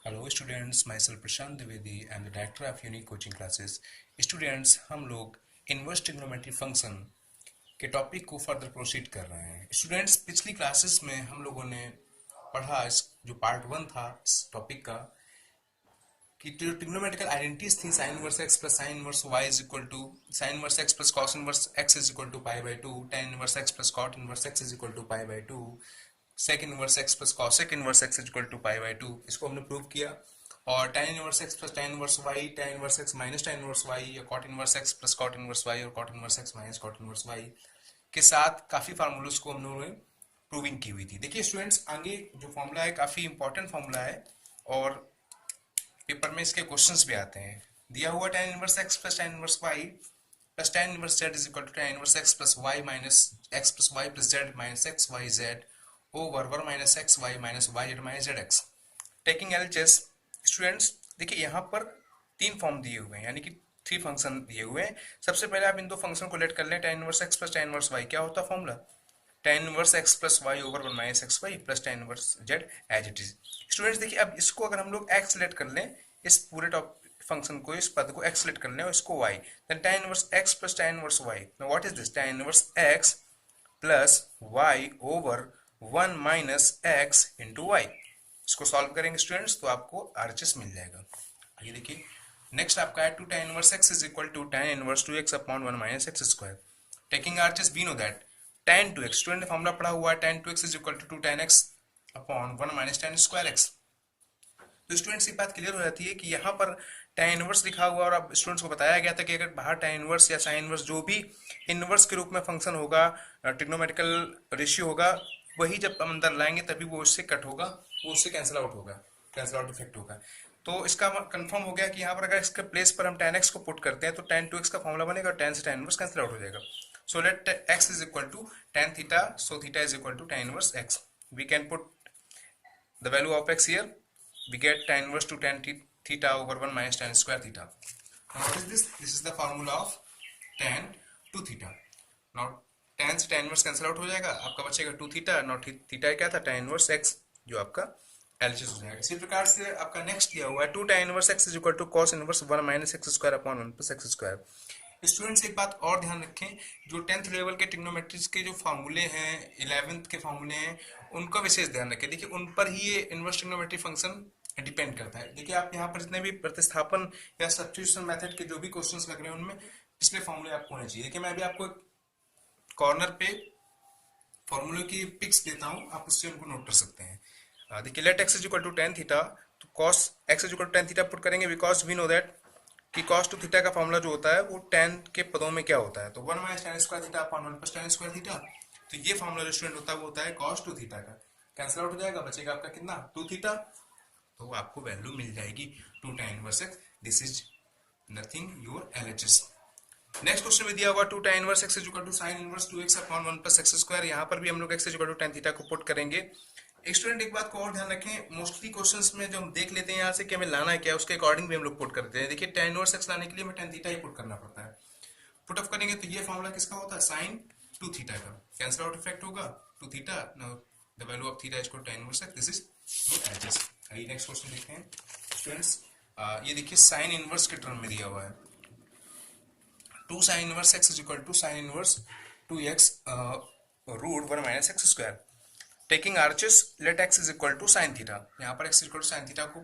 Hello students, my self Prashant Dwivedi, I am the director of unique coaching classes. Students, हम लोग inverse trigonometry function के topic को further proceed कर रहे हैं। स्टूडेंट्स, पिछली क्लासेस में हम लोगों ने पढ़ा इस जो पार्ट वन था इस टॉपिक का कि जो ट्रिग्नोमेट्रिकल आइडेंटिटीज थी sine inverse x plus sine inverse y is equal to sine inverse x plus cos inverse x is equal to pi by two, tan inverse x plus cot inverse x is equal to pi by two, sec inverse x plus cosec inverse x equal to pi by two. इसको हमने prove किया। और tan inverse x plus tan inverse y, tan inverse x minus tan inverse y, या cot inverse x plus cot inverse y और cot inverse x minus cot inverse y के साथ काफी formulas को हम लोगों ने प्रूविंग की हुई थी। देखिए स्टूडेंट्स, आगे जो फॉर्मूला है काफी इंपॉर्टेंट फॉर्मूला है और पेपर में इसके क्वेश्चंस भी आते हैं। दिया हुआ tan inverse x plus tan inverse y plus tan inverse z is equal to tan inverse x plus y minus x plus y plus z minus x y z over 1 minus x y minus y z minus z x. Taking LHS, students देखिए यहाँ पर तीन form दिए हुए हैं, यानी कि three function दिए हुए हैं। सबसे पहले आप इन दो फंक्शन को लेट कर लें। tan inverse x plus tan inverse y क्या होता है formula? tan inverse x plus y over 1 minus x y plus tan inverse z as it is. Students देखिए, अब इसको अगर हम लोग एक्स लेट कर लें, इस पूरे टॉप फंक्शन को, इस पद को एक्स लेट कर लें और इसको y, then tan inverse x plus tan inverse y. Now what is this? tan inverse x plus y over 1 minus x into y. इसको सॉल्व करेंगे स्टूडेंट्स तो आपको आरएचएस मिल जाएगा। ये देखिए, नेक्स्ट आपका है 2 tan inverse x is equal to tan inverse 2x upon 1 minus x square. Taking RHS we know that tan 2x, student ने फॉर्मूला पढ़ा हुआ है, tan 2x is equal to 2 tan x upon 1 minus tan square x। तो students ये बात clear हो जाती है कि यहाँ पर tan इनवर्स लिखा हुआ और अब स्टूडेंट्स को बताया गया था कि अगर बाहर tan इनवर्स या sin इनवर्स जो भी इनवर्स के रूप में फंक्शन होगा, ट्रिग्नोमेट्रिकल रेशियो होगा, वही जब हम अंदर लाएंगे तभी वो उससे कट होगा, वो उससे कैंसिल आउट होगा, कैंसिल आउट इफेक्ट होगा। तो इसका कंफर्म हो गया कि यहाँ पर अगर इसके प्लेस पर हम tan x को पुट करते हैं तो tan 2x का फॉर्मूला बनेगा और tan से tan इनवर्स कैंसिल आउट हो जाएगा। So let x is equal to tan theta, so theta is equal to tan inverse x। We can put the value of x here, we get tan inverse to tan theta over 1 minus tan square theta. Now what is this? This is the formula of tan 2 theta. Now tan से tan inverse cancel out हो जाएगा, आपका बचेगा 2 theta। now theta क्या था? tan inverse x, जो आपका LHS हो जाएगा। इसी प्रकार से आपका नेक्स्ट दिया हुआ है 2 tan inverse x is equal to cos inverse 1 minus x square upon 1 plus x square। Students एक बात और ध्यान रखें, जो 10th लेवल के ट्रिग्नोमेट्रिक्स के जो फार्मूले हैं, 11th के फार्मूले हैं, उनका विशेष ध्यान रखें। देखिए उन पर ही ये इनवर्स ट्रिग्नोमेट्री फंक्शन डिपेंड करता है। देखिए आप यहाँ पर जितने भी प्रतिस्थापन या सब्स्टिट्यूशन मेथड के जो भी क्वेश्चंस लग रहे हैं उनमें पिछले फार्मूले आपको होने चाहिए। देखिए मैं अभी आपको कॉर्नर पे फॉर्मूले की पिक्स देता हूँ, आप उससे उनको नोट कर सकते हैं। देखिए let x is equal to tan theta, तो cos x is equal to tan theta put करेंगे बिकॉज वी नो दैट कि cos 2 थीटा का फॉर्मूला जो होता है वो tan के पदों में क्या होता है, तो 1 minus tan square theta upon 1 plus tan square theta. तो ये फॉर्मूला जो स्टूडेंट होता है वो होता है cos 2 थीटा का, कैंसिल आउट हो जाएगा, बचेगा आपका कितना? 2 थीटा। तो आपको वैल्यू मिल जाएगी 2 tan inverse x। This is nothing your LHS. Next question में दिया हुआ 2 tan inverse x is equal to sin inverse 2x upon 1 plus x square. यहाँ पर भी हम लोग x is equal to tan theta को पुट करेंगे। एक स्टूडेंट एक बात को और ध्यान रखें, मोस्टली क्वेश्चंस में जो हम देख लेते हैं यहाँ से कि हमें लाना है क्या, उसके अकॉर्डिंग भी हम लोग पुट करते हैं। देखिए tan इनवर्स x लाने के लिए हमें tan थीटा ही पुट करना पड़ता है। पुट ऑफ करेंगे तो ये फॉर्मूला किसका होता है? sin 2 थीटा का, कैंसिल आउट इफेक्ट होगा 2 theta. Now the value of theta is equal to tan inverse x। This is your LHS. आइए नेक्स्ट क्वेश्चन देखते हैं स्टूडेंट्स। ये देखिए sin इनवर्स के टर्म में दिया हुआ है 2 sin inverse x is equal to sin inverse 2x root 1 minus x square. Taking RHS let x is equal to sin theta. यहाँ पर x is equal to sin theta को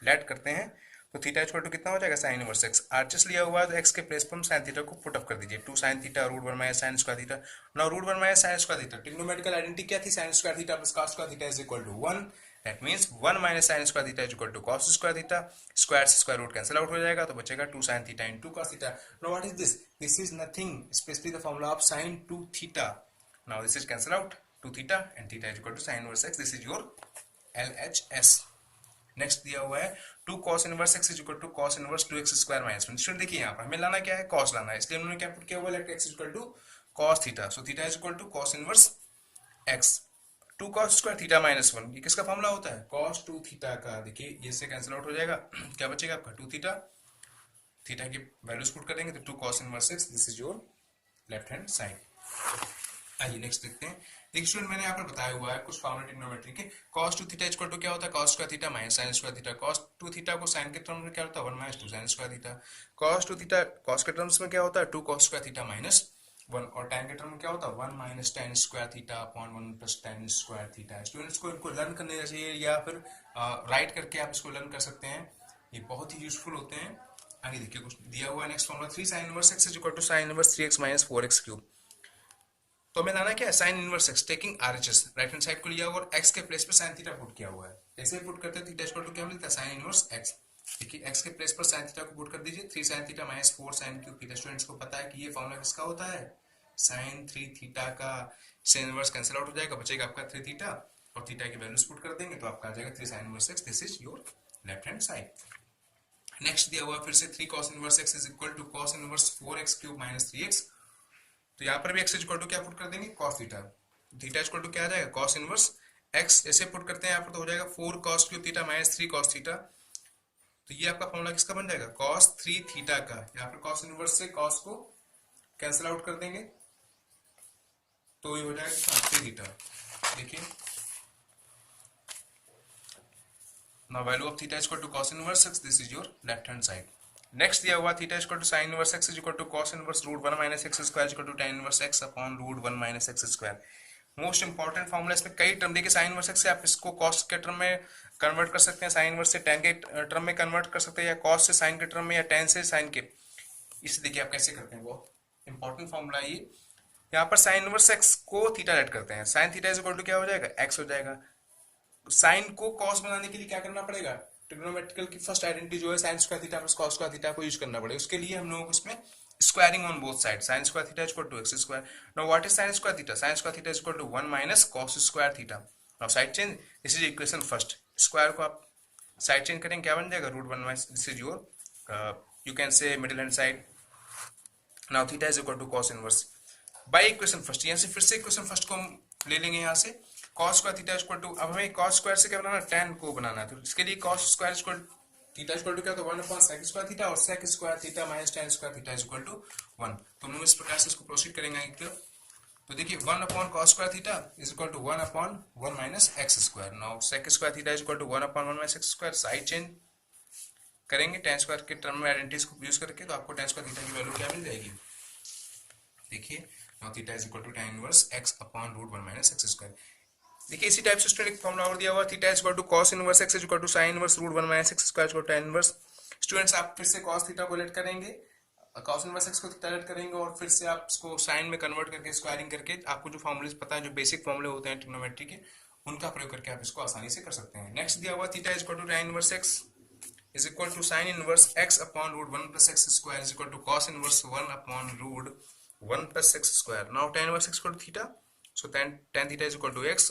let करते हैं तो थीटा इज इक्वल टू कितना हो जाएगा? sin inverse x। RHS लिया हुआ है तो x के प्लेस पर हम sin थीटा को पुट अप कर दीजिए, 2 sin theta root 1 minus sin square theta. Now root 1 minus sin square theta, trigonometrical identity क्या थी? sin square theta plus cos square theta is equal to 1। That means 1 minus sin square theta is equal to cos square theta. Square से square root cancel out हो जाएगा तो बचेगा 2 sin theta into cos theta. Now what is this? This is nothing specially the formula of sin 2 theta. Now this is cancel out 2 theta and theta is equal to sin inverse x. This is your LHS. Next दिया हुआ है 2 cos inverse x is equal to cos inverse 2x square minus 1। Student देखिए यहाँ पर हमें लाना क्या है? cos लाना है, इसलिए हमने क्या पुट किया हुआ है? Let x is equal to cos theta. So theta is equal to cos inverse x। 2 cos square theta minus 1, ये किसका फॉर्मूला होता है? cos 2 थीटा का। देखिए ये से कैंसिल आउट हो जाएगा, क्या बचेगा आपका? 2 थीटा। थीटा की वैल्यूज पुट करेंगे तो 2 cos inverse x। This is your left hand side. आइए नेक्स्ट देखते हैं। देखिए स्टूडेंट, मैंने यहाँ पर बताया हुआ है कुछ फॉर्मूला ट्रिग्नोमेट्री के। cos 2 थीटा इक्वल टू क्या होता है, cos square theta minus sin square theta. cos 2 theta को sin के टर्म में क्या होता है, 1 minus 2 sin square theta. cos 2 theta cos के टर्म्स में क्या होता है, 2 cos स्क्वायर थीटा माइनस 1, और tan के टर्म में क्या होता है, 1 minus tan square theta upon 1 plus tan square theta. Students को इनको लर्न करने चाहिए या फिर राइट करके आप इसको लर्न कर सकते हैं, ये बहुत ही यूजफुल होते हैं। आगे देखिए कुछ दिया हुआ है next formula, 3 sin inverse x is equal to sin inverse 3x minus 4x cube. तो हमें लाना क्या है, sine inverse x taking RHS, right hand side को लिया हुआ और एक्स के प्लेस पर साइन थीटा पुट किया हुआ है। ऐसे पुट करते हैं थीटा इक्वल टू क्या मिलता है, साइन इनवर्स एक्स। देखिए एक्स के प्लेस पर साइन थीटा को पुट कर दीजिए, 3 sine theta minus 4 sine cube theta. Students को पता है कि ये फॉर्मूला किसका होता है, साइन 3 थीटा का। साइन इनवर्स कैंसिल आउट हो जाएगा, बचेगा आपका 3 थीटा, और थीटा की वैल्यूज पुट कर देंगे तो आपका आ जाएगा 3 sine inverse x. This is your left hand side. Next दिया हुआ फिर से 3 cos inverse x is equal to cos inverse 4x cube minus 3x। तो यहाँ पर भी x इक्वल टू क्या पुट कर देंगे, cos theta. Theta equal to क्या आ जाएगा, cos इनवर्स x। ऐसे पुट करते हैं यहाँ पर तो हो जाएगा 4 cos cube theta minus 3 cos theta. तो ये आपका फॉर्मूला किसका बन जाएगा, cos 3 थीटा का। यहाँ पर cos इनवर्स से cos को कैंसिल आउट कर देंगे तो ये हो जाएगा 3 थीटा। देखिए now value of theta equal to cos inverse x, this is your left hand side. Next दिया हुआ theta equal to sin inverse x is equal to cos inverse root 1 minus x square equal to tan inverse x upon root 1 minus x square. Most important formula, इसमें कई term देखिए, sin inverse x से आप इसको cos के term में convert कर सकते हैं, sin इनवर्स से tan के टर्म में कन्वर्ट कर सकते हैं, या cos से sin के टर्म में, या tan से sin के। इसे देखिए आप कैसे करते हैं, बहुत इंपॉर्टेंट फॉर्मूला ये। यहाँ पर sin इनवर्स x को थीटा लेट करते हैं, sin theta is equal to क्या हो जाएगा, x हो जाएगा। साइन को कॉस बनाने के लिए क्या करना पड़ेगा, ट्रिग्नोमेट्रिकल की फर्स्ट आइडेंटिटी जो है sine square theta plus cos square theta को यूज करना पड़ेगा। उसके लिए हम लोगों को इसमें squaring on both side, sine square theta is equal to x square. Now what is sine square theta, sine square theta is equal to 1 minus cos square theta. Now side change, this is equation first. Square को आप side change करेंगे क्या बन जाएगा, root 1 minus, this is your you can say middle hand side. Now theta is equal to cos inverse by equation first. यहाँ से फिर से इक्वेशन फर्स्ट को हम ले लेंगे यहाँ से, cos square theta equal to, अब हमें cos स्क्वायर से क्या बनाना है, tan को बनाना है। तो इसके लिए cos square equal theta equal to क्या होता है, 1 अपॉन sec स्क्वायर थीटा, और sec square theta minus tan square theta is equal to 1। तो हम लोग इस प्रकार से इसको प्रोसीड करेंगे एक तरफ। तो देखिए 1 upon cos square theta is equal to 1 upon 1 minus x square. Now sec square theta is equal to 1 upon 1 minus x square. Side change करेंगे tan स्क्वायर के टर्म में आइडेंटिटीज को यूज करके, तो आपको tan स्क्वायर थीटा की value क्या मिल जाएगी, देखिए now theta is equal to tan inverse x upon root 1 minus x square. देखिए इसी टाइप से स्टूडेंट एक फॉर्मूला और दिया हुआ, theta is equal to cos inverse x is equal to sin inverse root 1 minus x square equal to tan inverse. Students आप फिर से cos थीटा को लेट करेंगे, cos इनवर्स x को थीटा लेट करेंगे, और फिर से आप इसको sin में कन्वर्ट करके स्क्वायरिंग करके आपको जो फॉर्मूले पता है, जो बेसिक फॉर्मूले होते हैं ट्रिग्नोमेट्री के, उनका प्रयोग करके आप इसको आसानी से कर सकते हैं। नेक्स्ट दिया हुआ theta is equal to tan inverse x is equal to sin inverse x upon root 1 plus x square is equal to cos inverse 1 upon root 1 plus x square. Now tan inverse x equal to theta. So tan theta is equal to x.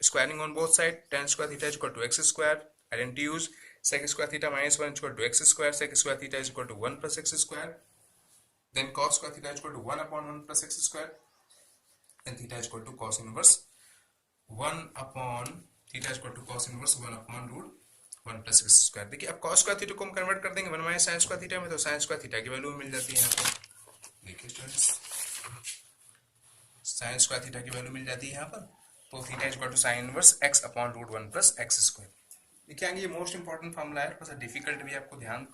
Squaring on both sides. Tan square theta is equal to x square. Identity use. Sec square theta minus 1 is equal to x square. Sec square theta is equal to 1 plus x square. Then cos square theta is equal to 1 upon 1 plus x square. Then theta is equal to cos inverse 1 upon theta is equal to cos inverse 1 upon root 1 plus x square. देखिए अब cos square theta को हम convert कर देंगे 1 minus sin square theta में, तो sin square theta की value मिल जाती है यहाँ पर। देखिए स्टूडेंट्स साइन स्क्वायर थीटा की वैल्यू मिल जाती है यहाँ पर। तो theta is equal to sine inverse x upon root 1 plus x square. देखिए आगे ये मोस्ट इंपॉर्टेंट फॉर्मूला है, थोड़ा सा डिफिकल्ट भी, आपको ध्यान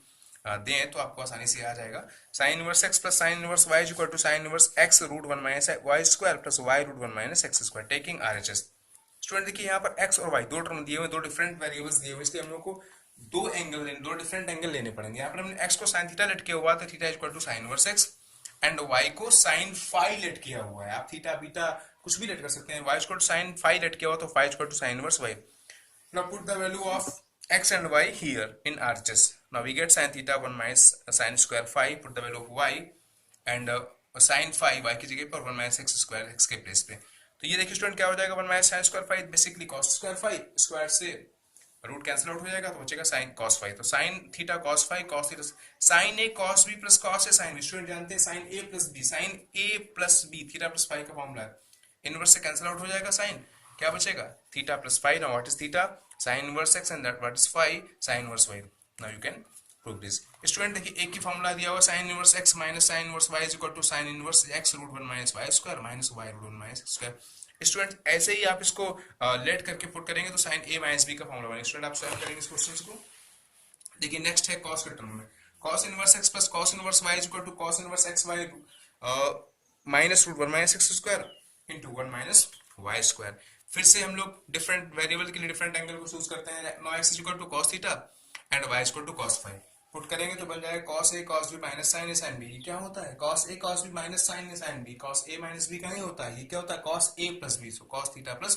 दें तो आपको आसानी से आ जाएगा। Sine inverse x plus sine inverse y is equal to sine inverse x root 1 minus y square plus y root 1 minus x square taking RHS। Student देखिए यहाँ पर x और y दो टर्म दिए हुए, दो डिफरेंट वेरिएबल्स दिए हुए, इसलिए हम लोग को दो डिफरेंट एंगल लेने पड़ेंगे। यहाँ पर हमने x को साइन थीटा लेट किया हुआ, तो theta is equal to sine inverse x, and y को sin फाई लेट किया हुआ है। आप थीटा बीटा कुछ भी लेट कर सकते हैं। y equal to sin phi let किया हुआ, तो phi equal to sin inverse y। Now put the value of x and y here in RHS. Now we get sin theta 1 minus sin square phi. Put the value of y and sin phi y की जगह पर 1 minus x square x के place पे। तो ये देखिए student क्या हो जाएगा, 1 minus sin square phi basically cos square phi, square से रूट कैंसिल आउट हो जाएगा, तो बचेगा sin cos phi। तो sin theta cos phi, cos theta sin a cos b plus cos a sin b। Student जानते हैं sin a plus b, sin a plus b theta plus phi का formula है। Inverse से cancel out हो जाएगा sin, क्या बचेगा theta plus phi। Now what is theta, sin inverse x, and that what is phi, sin inverse y. Now you can progress. Student देखिए एक ही फॉर्मूला दिया हुआ sine inverse x minus sine inverse y is equal to sine inverse x root one minus y square minus y root one minus square. Student ऐसे ही आप इसको let करके पुट करेंगे तो साइन ए माइनस बी का formula बनेगा। Student आप सॉल्व करेंगे इस क्वेश्चन को। देखिए नेक्स्ट है कॉस के टर्म में, cos inverse x plus cos inverse y is equal to cos inverse x y minus root one minus x square into one minus y square. फिर से हम लोग डिफरेंट वेरिएबल के लिए डिफरेंट एंगल को choose करते हैं। No x is equal to cos theta and y is equal to cos phi. Put करेंगे तो बन जाएगा cos A cos B minus sine A sine B. ये क्या होता है? Cos A cos B minus sine A sine B. Cos A minus B का नहीं होता है, ये क्या होता है? Cos A plus B. So cos theta plus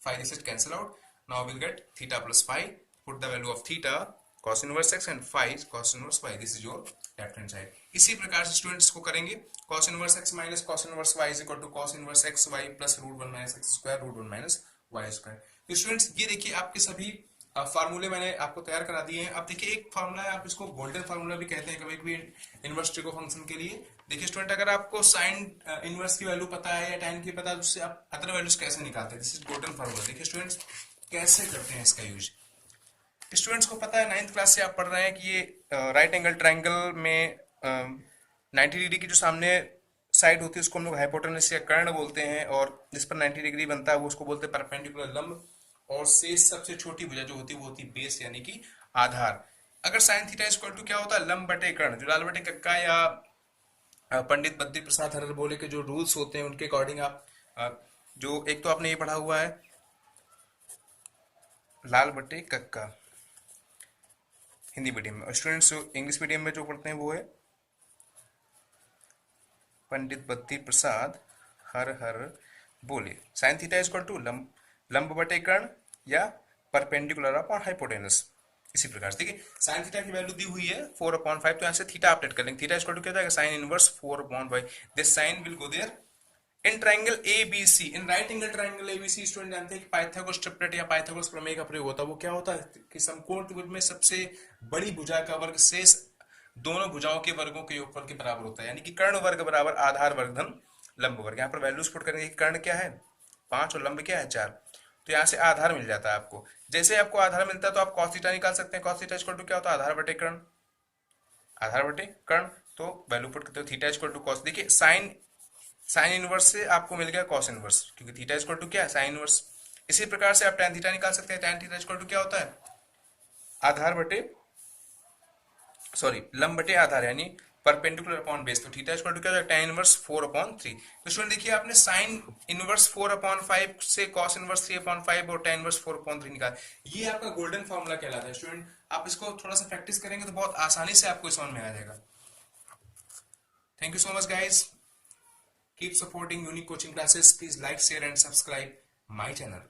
phi, this is cancel out. Now will get theta plus phi. Put the value of theta cos inverse x and phi cos inverse y. This is your left hand side. इसी प्रकार से students को करेंगे cos inverse x minus cos inverse y is equal to cos inverse x y plus root 1 minus x square root 1 minus y square. तो students ये देखिए आपके सभी फार्मूले मैंने आपको तैयार करा दिए हैं। अब देखिए एक फार्मूला है, आप इसको गोल्डन फार्मूला भी कहते हैं कभी कभी इनवर्स ट्रिगो फंक्शन के लिए। देखिए स्टूडेंट अगर आपको साइन इनवर्स की वैल्यू पता है या tan की पता है तो उससे आप अदर वैल्यूज कैसे निकालते हैं? This is golden formula. देखिए स्टूडेंट्स कैसे करते हैं इसका यूज। स्टूडेंट्स को पता है 9th क्लास से आप पढ़ रहे हैं कि ये राइट एंगल ट्रायंगल में 90 डिग्री की जो सामने साइड होती है उसको हम लोग हाइपोटेनस या कर्ण बोलते हैं, और जिस पर 90 डिग्री बनता है वो उसको बोलते हैं परपेंडिकुलर लंब, और शेष सबसे छोटी भुजा जो होती है वो होती है बेस यानी कि आधार। अगर साइन थीटा इक्वल टू क्या होता है? लंब बटे कर्ण। जो लाल बटे कक्का या पंडित बद्री प्रसाद हरर बोले के जो रूल्स होते हैं उनके अकॉर्डिंग आप जो एक तो आपने ये पढ़ा हुआ है लाल बटे कक्का हिंदी मीडियम में, और स्टूडेंट्स जो इंग्लिश मीडियम में जो पढ़ते हैं वो है पंडित बद्री प्रसाद हर हर बोले। Sine theta is equal to लंब बटे कर्ण या परपेंडिकुलर अपॉन हाइपोटेनस। इसी प्रकार से देखिए साइन थीटा की वैल्यू दी हुई है 4/5, तो यहाँ से थीटा अपडेट कर लेंगे। थीटा इज इक्वल टू क्या हो जाएगा? Sine inverse 4/5। This sine will go there in triangle ABC, in right angle triangle ABC। Student जानते हैं कि पाइथागोरस ट्रिपलेट या पाइथागोरस प्रमेय का प्रयोग होता है। वो क्या होता है कि समकोण त्रिभुज में सबसे बड़ी भुजा का वर्ग शेष दोनों भुजाओं के वर्गों के योगफल के बराबर होता है, यानी कि कर्ण वर्ग बराबर आधार वर्ग धन लंब वर्ग। यहाँ पर वैल्यूज पुट करेंगे कि कर्ण क्या है 5 और लंब क्या है 4, तो यहाँ से आधार मिल जाता है आपको। जैसे आपको आधार मिलता है तो आप cos थीटा निकाल सकते हैं। cos थीटा इक्वल टू क्या होता है? आधार बटे कर्ण, आधार बटे कर्ण। तो वैल्यू पुट करते हो थीटा इक्वल टू cos। देखिए साइन इनवर्स से आपको मिल गया cos इनवर्स, क्योंकि थीटा इक्वल टू क्या है? Sine inverse. इसी प्रकार से आप tan थीटा निकाल सकते हैं। tan थीटा इक्वल टू क्या होता है? आधार बटे लंब बटे आधार यानी परपेंडिकुलर अपॉन बेस। तो थीटा इक्वल टू क्या होगा? tan inverse 4/3। तो स्टूडेंट देखिए आपने साइन इनवर्स 4/5 से cos इनवर्स 3/5 और tan इनवर्स 4/3 निकाल। ये आपका गोल्डन फॉर्मूला कहलाता है। स्टूडेंट आप इसको थोड़ा सा प्रैक्टिस करेंगे तो बहुत आसानी से आपको समझ में आ जाएगा। Thank you so much guys. Keep supporting unique coaching classes. Please like, share and subscribe my channel.